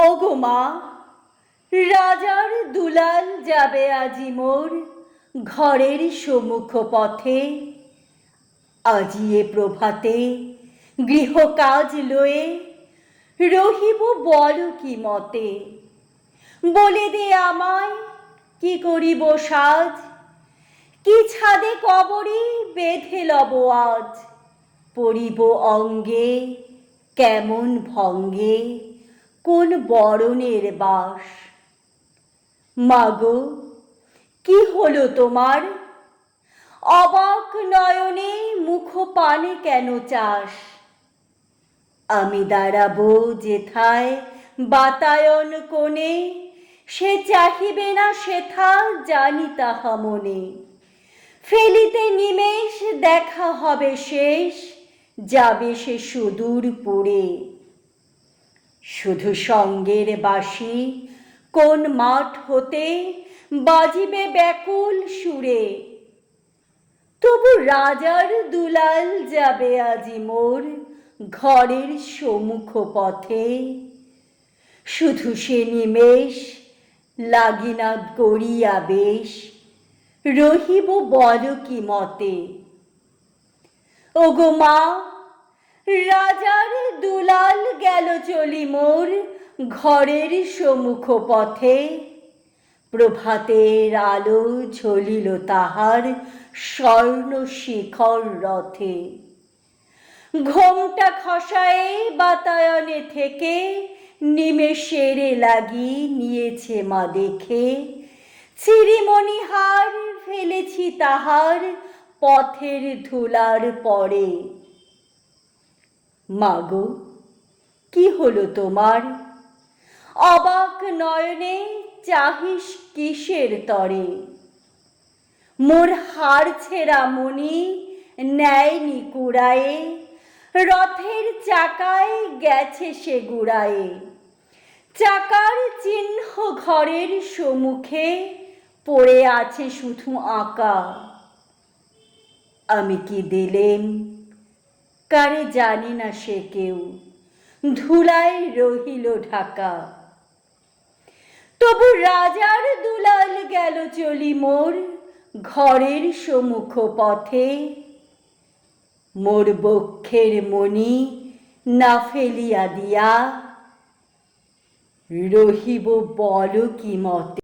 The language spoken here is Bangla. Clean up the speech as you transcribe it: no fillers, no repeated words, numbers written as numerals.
ওগো মা, রাজার দুলাল যাবে আজি মোর ঘরের সম্মুখ পথে। আজিয়ে প্রভাতে গৃহ কাজ লয়ে রহিব বল কি মতে। বলে দে আমায় কি করিব সাজ, কি ছাদে কবরে বেঁধে লব আজ। পরিব অঙ্গে কেমন ভঙ্গে কোন বরণের বাস। মাগো, কি হলো তোমার? অবাক নয়নে মুখ পানে কেন চাস? আমি দাঁড়াবো যেথায় বাতায়ন কোণে, সে চাহিবে না সেথা জানি তাহা মনে। ফেলিতে নিমেষ দেখা হবে শেষ, যাবে সে সুদূর পুরে। শুধু সঙ্গের বাঁশি কোন মাঠ হতে বাজিবে ব্যাকুল সুরে। তবু রাজার দুলাল যাবে আজি মোর ঘরের সম্মুখ পথে। শুধু সে নিমেষ লাগি না করিয়া বেশ, রহিব বল কি মতে। ওগো মা, রাজার দুলাল গেল চলি মোর ঘরের সম্মুখ পথে। প্রভাতের আলো ঝলিল তাহার স্বর্ণ শিখর রথে। ঘোমটা খসায়ে বাতায়নে থেকে নিমেষের লাগি নিয়েছে মা দেখে। চিরিমণি হার ফেলেছি তাহার পথের ধুলার পরে। মাগো, কি হলো তোমার? অবাক নয়নে চাহিস কিসের তরে? মোর হাড় ছেঁড়া মণি নেয়নি কুড়ায়ে, রথের চাকায় গেছে সে গুড়ায়ে। চাকার চিহ্ন ঘরের সম্মুখে পড়ে আছে শুধু আঁকা। আমি কি দিলেম কারে জানি না সে কেউ, ধুলায় রহিল ঢাকা। তবু রাজার দুলাল গেল চলি মোর ঘরের সম্মুখ পথে। মোর বক্ষের মণি না ফেলিয়া দিয়া, রহিব বল কি মতে।